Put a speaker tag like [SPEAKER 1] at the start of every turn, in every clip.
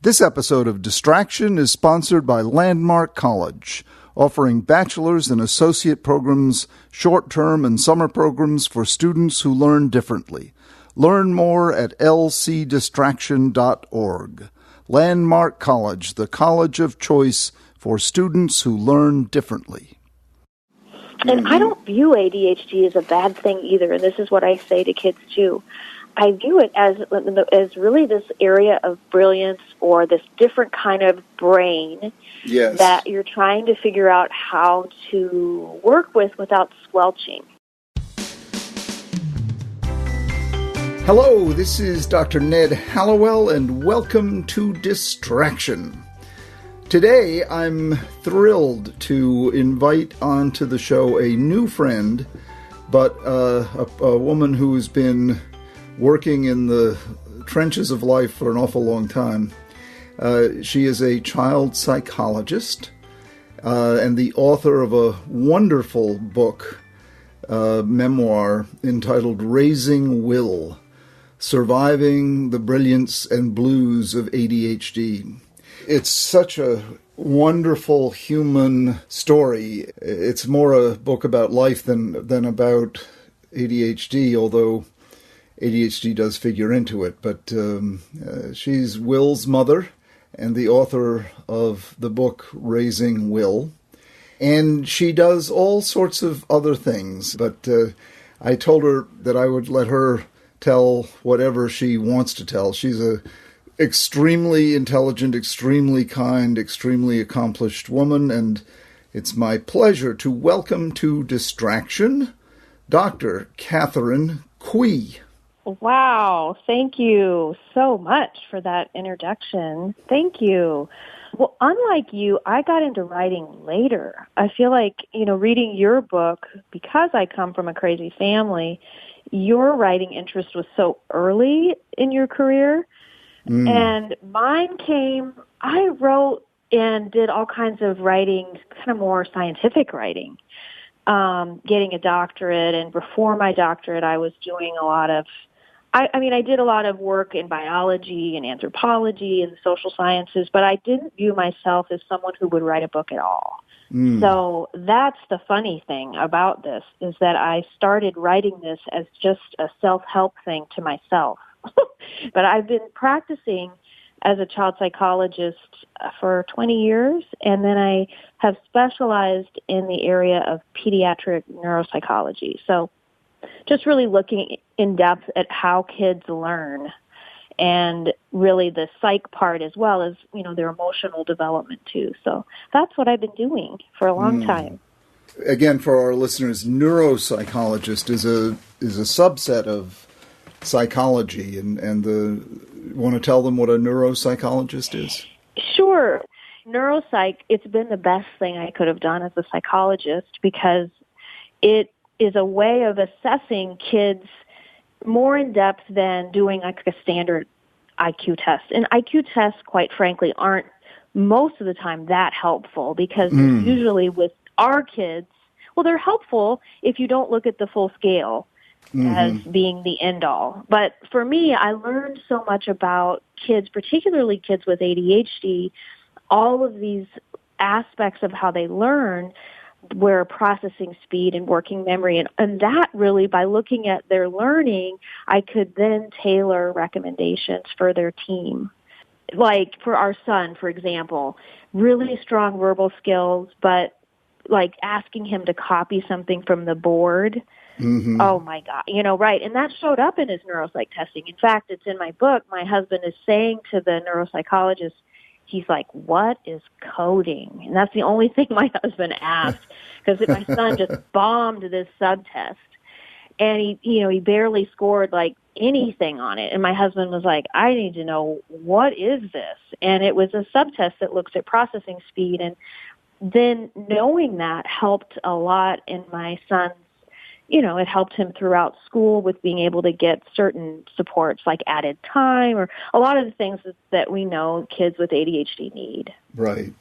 [SPEAKER 1] This episode of Distraction is sponsored by Landmark College, offering bachelor's and associate programs, short-term and summer programs for students who learn differently. Learn more at lcdistraction.org. Landmark College, the college of choice for students who learn differently.
[SPEAKER 2] And I don't view ADHD as a bad thing either, and this is what I say to kids too. I view it as really this area of brilliance or this different kind of brain that you're trying to figure out how to work with without squelching.
[SPEAKER 1] Hello, this is Dr. Ned Hallowell, and welcome to Distraction. Today, I'm thrilled to invite onto the show a new friend, but a woman who's been working in the trenches of life for an awful long time. She is a child psychologist and the author of a wonderful book, memoir, entitled Raising Will, Surviving the Brilliance and Blues of ADHD. It's such a wonderful human story. It's more a book about life than about ADHD, although ADHD does figure into it. But she's Will's mother and the author of the book Raising Will. And she does all sorts of other things. But I told her that I would let her tell whatever she wants to tell. She's a extremely intelligent, extremely kind, extremely accomplished woman, and it's my pleasure to welcome to Distraction Dr. Katherine Cui.
[SPEAKER 2] Wow, thank you so much for that introduction. Thank you. Well, unlike you, I got into writing later. I feel like, reading your book, because I come from a crazy family, your writing interest was so early in your career. And mine came, I wrote and did all kinds of writing, kind of more scientific writing, getting a doctorate. And before my doctorate, I was doing a lot of, I did a lot of work in biology and anthropology and social sciences, but I didn't view myself as someone who would write a book at all. So that's the funny thing about this, is that I started writing this as just a self-help thing to myself. But I've been practicing as a child psychologist for 20 years, and then I have specialized in the area of pediatric neuropsychology. So just really looking in depth at how kids learn, and really the psych part as well as, their emotional development too. So that's what I've been doing for a long time.
[SPEAKER 1] Again, for our listeners, neuropsychologist is a subset of psychology, and want to tell them what a neuropsychologist is?
[SPEAKER 2] Sure. Neuropsych, it's been the best thing I could have done as a psychologist, because it is a way of assessing kids more in depth than doing like a standard IQ test. And IQ tests, quite frankly, aren't most of the time that helpful, because usually with our kids, well, they're helpful if you don't look at the full scale as being the end all. But for me, I learned so much about kids, particularly kids with ADHD, all of these aspects of how they learn, where processing speed and working memory. And that really, by looking at their learning, I could then tailor recommendations for their team. Like for our son, for example, really strong verbal skills, but like asking him to copy something from the board. Oh my God, right. And that showed up in his neuropsych testing. In fact, it's in my book. My husband is saying to the neuropsychologist, he's like, "What is coding?" And that's the only thing my husband asked, because my son just bombed this subtest, and he barely scored like anything on it. And my husband was like, "I need to know, what is this?" And it was a subtest that looks at processing speed. And then knowing that helped a lot in my son's, it helped him throughout school with being able to get certain supports like added time, or a lot of the things that we know kids with ADHD need.
[SPEAKER 1] Right.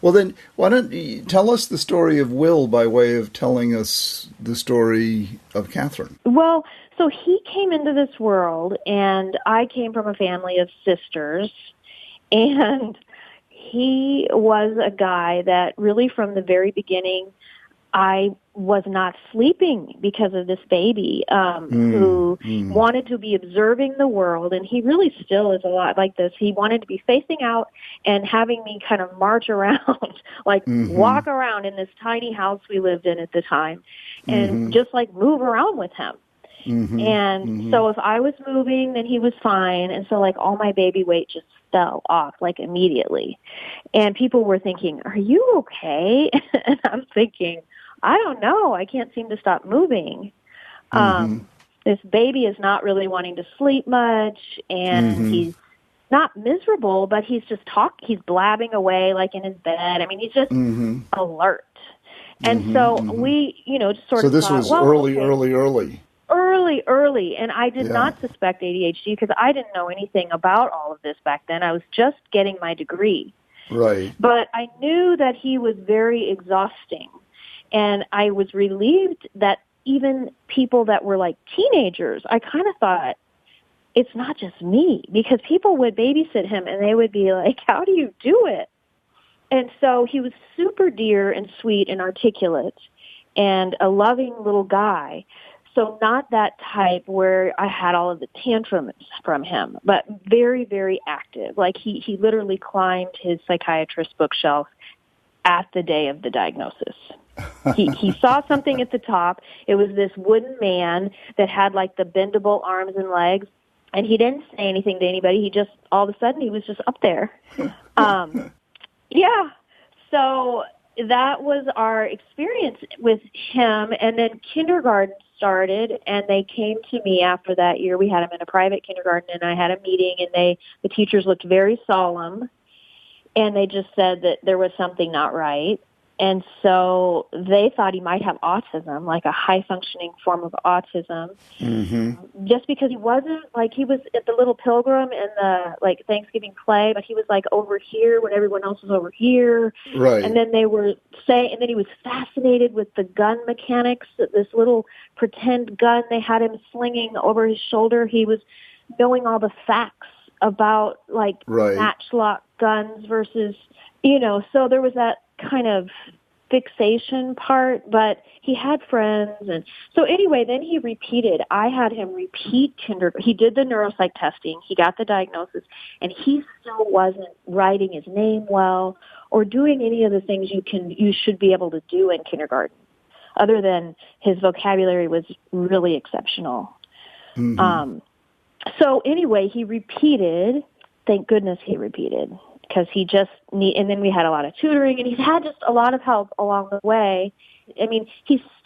[SPEAKER 1] Well, then, why don't you tell us the story of Will by way of telling us the story of Katherine?
[SPEAKER 2] Well, so he came into this world, and I came from a family of sisters, And he was a guy that really from the very beginning, I was not sleeping because of this baby who wanted to be observing the world, and he really still is a lot like this. He wanted to be facing out and having me kind of march around, like walk around in this tiny house we lived in at the time, and just like move around with him. And so if I was moving, then he was fine. And so like all my baby weight just fell off like immediately. And people were thinking, are you okay? And I'm thinking, I don't know. I can't seem to stop moving. This baby is not really wanting to sleep much, and he's not miserable, but he's just he's blabbing away like in his bed. I mean, he's just alert. And so we, just sort
[SPEAKER 1] so
[SPEAKER 2] of
[SPEAKER 1] this
[SPEAKER 2] thought,
[SPEAKER 1] was
[SPEAKER 2] well,
[SPEAKER 1] early.
[SPEAKER 2] Early, and I did not suspect ADHD because I didn't know anything about all of this back then. I was just getting my degree.
[SPEAKER 1] Right.
[SPEAKER 2] But I knew that he was very exhausting, and I was relieved that even people that were like teenagers, I kind of thought, it's not just me, because people would babysit him, and they would be like, how do you do it? And so he was super dear and sweet and articulate and a loving little guy. So not that type where I had all of the tantrums from him, but very, very active. Like he literally climbed his psychiatrist's bookshelf at the day of the diagnosis. He saw something at the top. It was this wooden man that had like the bendable arms and legs, and he didn't say anything to anybody. He just, all of a sudden, he was just up there. Yeah. So that was our experience with him. And then kindergarten started, and they came to me after that year. We had him in a private kindergarten, and I had a meeting, and the teachers looked very solemn, and they just said that there was something not right. And so they thought he might have autism, like a high-functioning form of autism, just because he wasn't, like, he was at the Little Pilgrim in the, like, Thanksgiving play, but he was, like, over here when everyone else was over here.
[SPEAKER 1] Right.
[SPEAKER 2] And then they were saying, and then he was fascinated with the gun mechanics, this little pretend gun they had him slinging over his shoulder. He was knowing all the facts about, like, matchlock guns versus, so there was that kind of fixation part, but he had friends. And so anyway, then he repeated. I had him repeat kindergarten. He did the neuropsych testing. He got the diagnosis, and he still wasn't writing his name well or doing any of the things you should be able to do in kindergarten, other than his vocabulary was really exceptional. So anyway, he repeated. Thank goodness he repeated, because he just and then we had a lot of tutoring, and he's had just a lot of help along the way. I mean,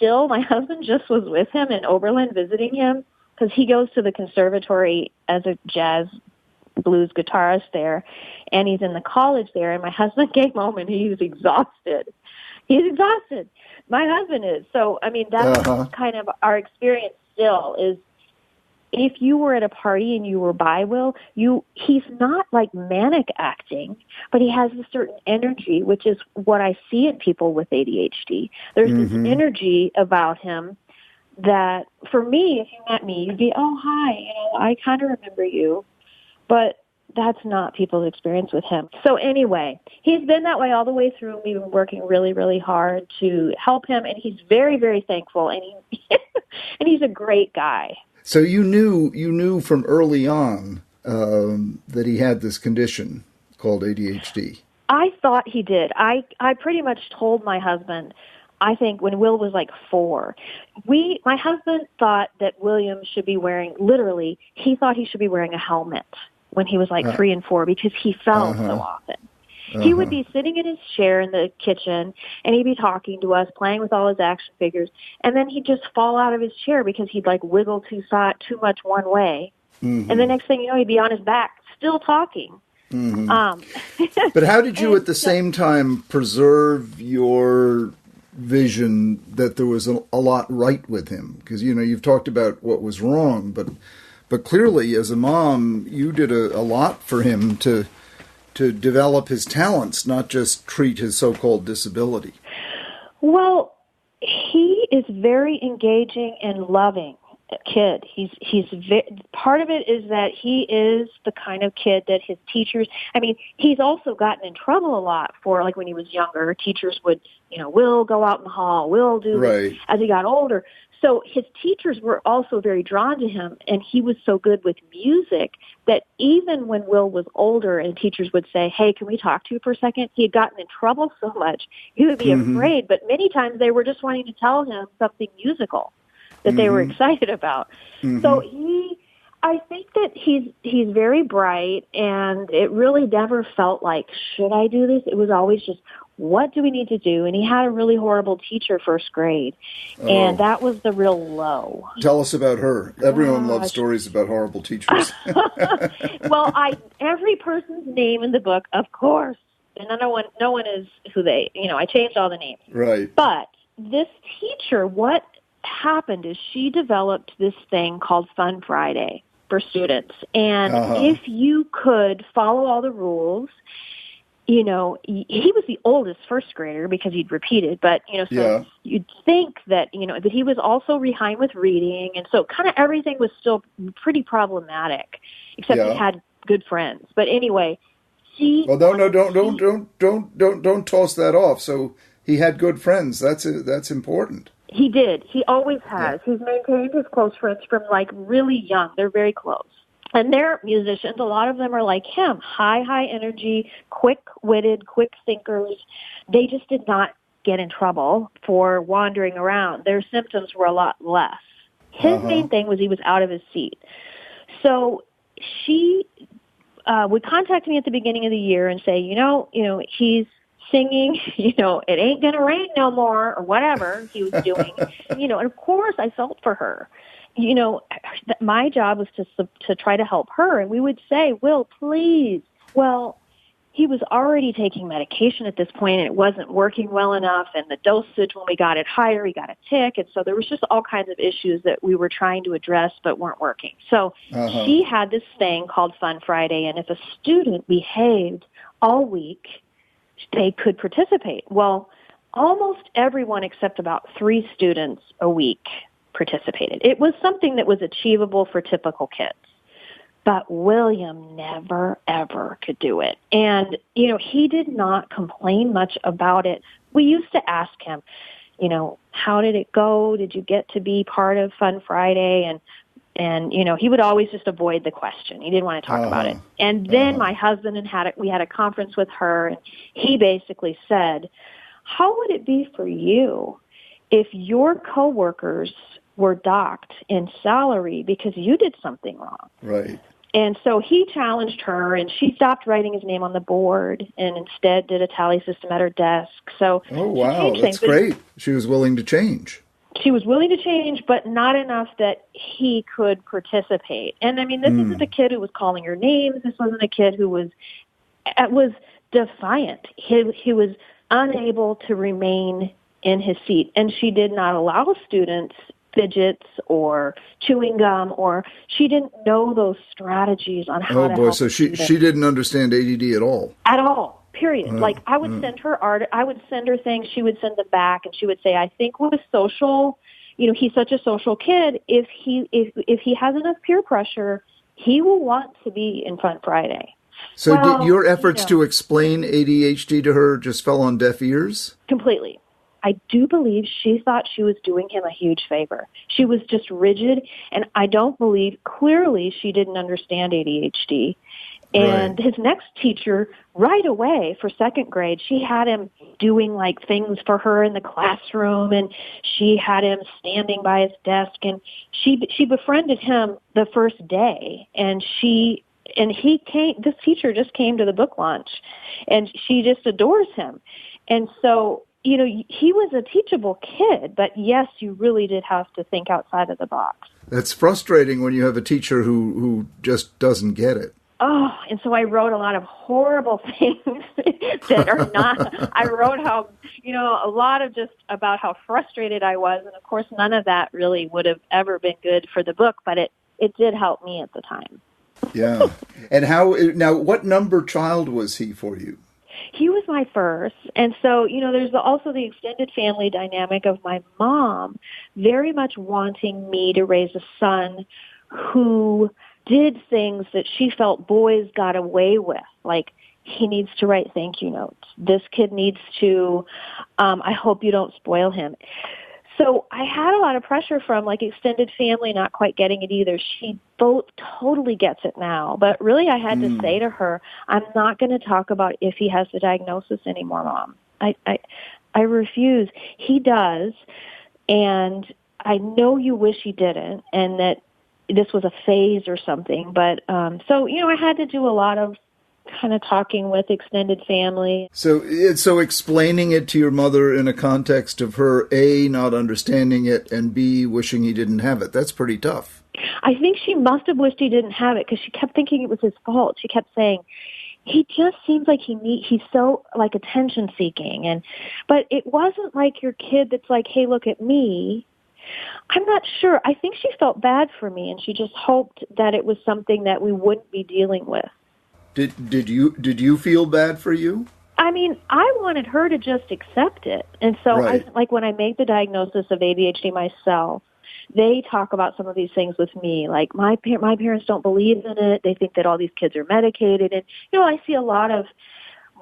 [SPEAKER 2] my husband just was with him in Oberlin visiting him, because he goes to the conservatory as a jazz blues guitarist there, and he's in the college there, and my husband came home and he was exhausted. He's exhausted. My husband is. So, I mean, that's kind of our experience still is, if you were at a party and you were by Will, he's not like manic acting, but he has a certain energy, which is what I see in people with ADHD. There's this energy about him that, for me, if you met me, you'd be, oh, hi, I kind of remember you. But that's not people's experience with him. So anyway, he's been that way all the way through. We've been working really, really hard to help him, and he's very, very thankful, and and he's a great guy.
[SPEAKER 1] So you knew from early on that he had this condition called ADHD.
[SPEAKER 2] I thought he did. I pretty much told my husband, I think when Will was like 4, my husband thought that William should be wearing, literally, he thought he should be wearing a helmet when he was like 3 and 4, because he fell so often. He would be sitting in his chair in the kitchen, and he'd be talking to us, playing with all his action figures, and then he'd just fall out of his chair because he'd like wiggle too much one way. And the next thing you know, he'd be on his back, still talking.
[SPEAKER 1] But how did you at the same time preserve your vision that there was a lot right with him? Because, you've talked about what was wrong, but clearly as a mom, you did a lot for him to develop his talents, not just treat his so-called disability.
[SPEAKER 2] Well, he is very engaging and loving. kid. Part of it is that he is the kind of kid that his teachers, I mean, he's also gotten in trouble a lot for, like when he was younger, teachers would, Will go out in the hall, Will do this. As he got older. So his teachers were also very drawn to him, and he was so good with music that even when Will was older and teachers would say, hey, can we talk to you for a second? He had gotten in trouble so much, he would be afraid, but many times they were just wanting to tell him something musical that they were excited about. So I think that he's very bright, and it really never felt like, should I do this? It was always just, what do we need to do? And he had a really horrible teacher first grade, and that was the real low.
[SPEAKER 1] Tell us about her. Everyone loves stories about horrible teachers.
[SPEAKER 2] Well, every person's name in the book, of course, and no one is who they, I changed all the names.
[SPEAKER 1] Right.
[SPEAKER 2] But this teacher, what happened is she developed this thing called Fun Friday for students. And if you could follow all the rules, he was the oldest first grader because he'd repeated, but, so you'd think that, but he was also behind with reading. And so kind of everything was still pretty problematic, except he had good friends. But anyway, don't
[SPEAKER 1] toss that off. So he had good friends. That's important.
[SPEAKER 2] He did. He always has. Yeah. He's maintained his close friends from really young. They're very close. And they're musicians. A lot of them are like him, high energy, quick-witted, quick thinkers. They just did not get in trouble for wandering around. Their symptoms were a lot less. His main thing was he was out of his seat. So she would contact me at the beginning of the year and say, he's singing, it ain't gonna rain no more, or whatever he was doing. And of course I felt for her. My job was to try to help her, and we would say, Will, please. Well, he was already taking medication at this point, and it wasn't working well enough, and the dosage, when we got it higher, he got a tic, and so there was just all kinds of issues that we were trying to address but weren't working. So she had this thing called Fun Friday, and if a student behaved all week, they could participate. Well, almost everyone except about 3 students a week participated. It was something that was achievable for typical kids. But William never, ever could do it. And, he did not complain much about it. We used to ask him, how did it go? Did you get to be part of Fun Friday? And he would always just avoid the question. He didn't want to talk about it. And then my husband we had a conference with her, and he basically said, how would it be for you if your coworkers were docked in salary because you did something wrong?
[SPEAKER 1] Right.
[SPEAKER 2] And so he challenged her, and she stopped writing his name on the board and instead did a tally system at her desk. So
[SPEAKER 1] wow, that's great. She was willing to change.
[SPEAKER 2] She was willing to change, but not enough that he could participate. And I mean, this isn't a kid who was calling her names. This wasn't a kid who was defiant. He was unable to remain in his seat, and she did not allow students fidgets or chewing gum, or she didn't know those strategies on how to help.
[SPEAKER 1] So she didn't understand ADD at all.
[SPEAKER 2] At all. Period. Like I would send her art, I would send her things, she would send them back, and she would say, I think with social, he's such a social kid. If he has enough peer pressure, he will want to be in Fun Friday.
[SPEAKER 1] So did your efforts to explain ADHD to her just fell on deaf ears?
[SPEAKER 2] Completely. I do believe she thought she was doing him a huge favor. She was just rigid, and I don't believe, clearly she didn't understand ADHD. And his next teacher, right away for second grade, she had him doing things for her in the classroom, and she had him standing by his desk, and she befriended him the first day, this teacher just came to the book launch, and she just adores him. And so, he was a teachable kid, but yes, you really did have to think outside of the box.
[SPEAKER 1] That's frustrating when you have a teacher who just doesn't get it.
[SPEAKER 2] Oh, and so I wrote a lot of horrible things that are not, I wrote a lot of just about how frustrated I was. And of course, none of that really would have ever been good for the book, but it did help me at the time.
[SPEAKER 1] Yeah. And now what number child was he for you?
[SPEAKER 2] He was my first. And so, there's also the extended family dynamic of my mom very much wanting me to raise a son who did things that she felt boys got away with, like he needs to write thank you notes. This kid needs to, I hope you don't spoil him. So I had a lot of pressure from extended family not quite getting it either. She both totally gets it now. But really I had to say to her, I'm not going to talk about if he has the diagnosis anymore, Mom. I refuse. He does. And I know you wish he didn't and that this was a phase or something. But so I had to do a lot of kind of talking with extended family.
[SPEAKER 1] So explaining it to your mother in a context of her, A, not understanding it, and B, wishing he didn't have it. That's pretty tough.
[SPEAKER 2] I think she must have wished he didn't have it because she kept thinking it was his fault. She kept saying, he just seems like he's so attention seeking. But it wasn't like your kid that's like, hey, look at me. I'm not sure. I think she felt bad for me and she just hoped that it was something that we wouldn't be dealing with.
[SPEAKER 1] Did you feel bad for you?
[SPEAKER 2] I mean, I wanted her to just accept it. And so
[SPEAKER 1] right.
[SPEAKER 2] when I made the diagnosis of ADHD myself, they talk about some of these things with me. Like my parents don't believe in it. They think that all these kids are medicated. And, I see a lot of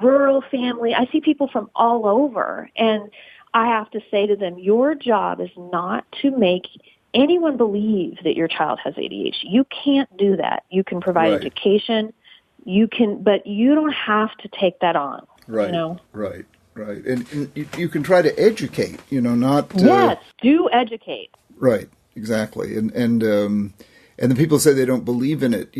[SPEAKER 2] rural family. I see people from all over. And I have to say to them, your job is not to make anyone believe that your child has ADHD. You can't do that. You can provide
[SPEAKER 1] right.
[SPEAKER 2] education. You can, but you don't have to take that on.
[SPEAKER 1] Right. Right. And you can try to educate. Not.
[SPEAKER 2] Yes, do educate.
[SPEAKER 1] Right. Exactly. And the people say they don't believe in it.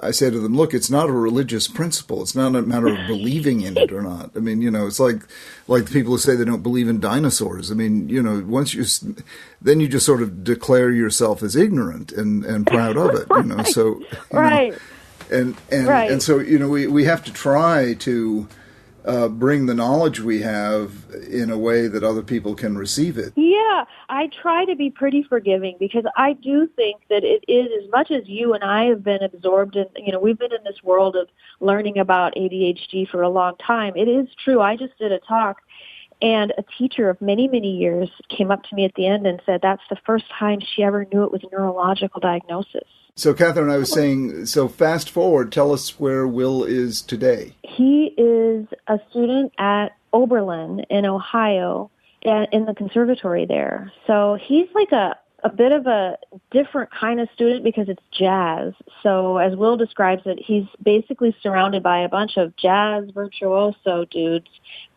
[SPEAKER 1] I say to them, look, it's not a religious principle. It's not a matter of believing in it or not. I mean, it's like the people who say they don't believe in dinosaurs. I mean, then you just sort of declare yourself as ignorant and proud of it.
[SPEAKER 2] Right.
[SPEAKER 1] So
[SPEAKER 2] right.
[SPEAKER 1] And so we have to try to bring the knowledge we have in a way that other people can receive it.
[SPEAKER 2] Yeah, I try to be pretty forgiving because I do think that it is, as much as you and I have been absorbed in, we've been in this world of learning about ADHD for a long time. It is true. I just did a talk and a teacher of many, many years came up to me at the end and said that's the first time she ever knew it was a neurological diagnosis.
[SPEAKER 1] So, Katherine, I was saying, fast forward, tell us where Will is today.
[SPEAKER 2] He is a student at Oberlin in Ohio in the conservatory there. So he's like a bit of a different kind of student because it's jazz. So as Will describes it, he's basically surrounded by a bunch of jazz virtuoso dudes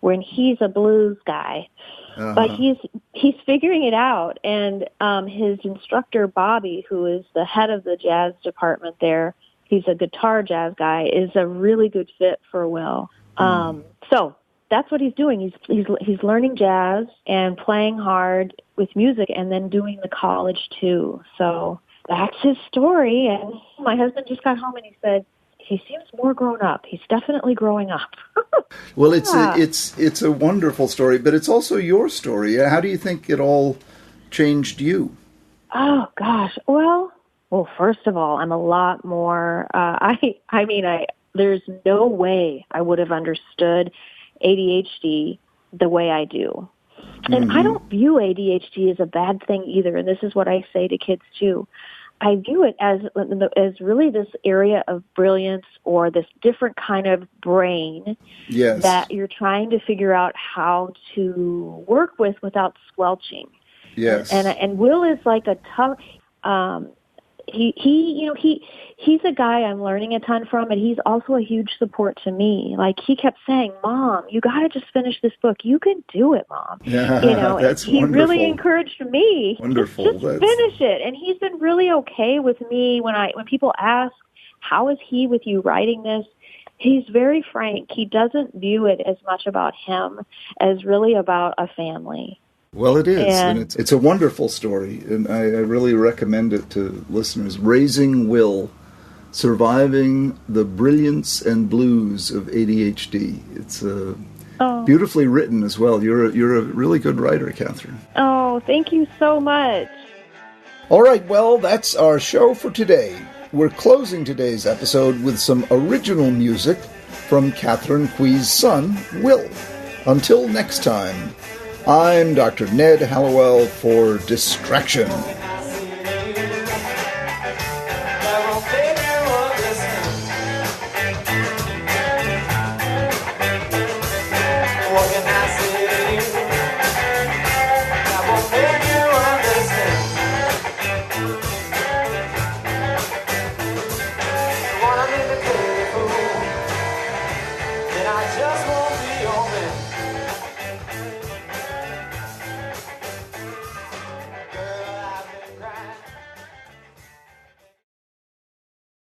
[SPEAKER 2] when he's a blues guy. Uh-huh. But he's figuring it out, and his instructor Bobby, who is the head of the jazz department there, he's a guitar jazz guy, is a really good fit for Will. So that's what he's doing. He's learning jazz and playing hard with music, and then doing the college too. So that's his story. And my husband just got home and he said, he seems more grown up. He's definitely growing up.
[SPEAKER 1] Well, it's a wonderful story, but it's also your story. How do you think it all changed you?
[SPEAKER 2] Oh gosh. Well, first of all, I'm a lot more. There's no way I would have understood ADHD the way I do, and I don't view ADHD as a bad thing either. And this is what I say to kids too. I view it as really this area of brilliance or this different kind of brain that you're trying to figure out how to work with without squelching.
[SPEAKER 1] Yes.
[SPEAKER 2] And Will is like a tough. He's a guy I'm learning a ton from, and he's also a huge support to me. Like he kept saying, "Mom, you got to just finish this book. You can do it, Mom."
[SPEAKER 1] Yeah, that's
[SPEAKER 2] he
[SPEAKER 1] wonderful.
[SPEAKER 2] Really encouraged me.
[SPEAKER 1] Wonderful.
[SPEAKER 2] Just finish it. And he's been really okay with me when people ask, "How is he with you writing this?" He's very frank. He doesn't view it as much about him as really about a family.
[SPEAKER 1] Well, it is, and it's a wonderful story, and I really recommend it to listeners. Raising Will, Surviving the Brilliance and Blues of ADHD. It's beautifully written as well. You're a really good writer, Katherine.
[SPEAKER 2] Oh, thank you so much.
[SPEAKER 1] All right, well, that's our show for today. We're closing today's episode with some original music from Katherine Quie's son, Will. Until next time, I'm Dr. Ned Hallowell for Distraction.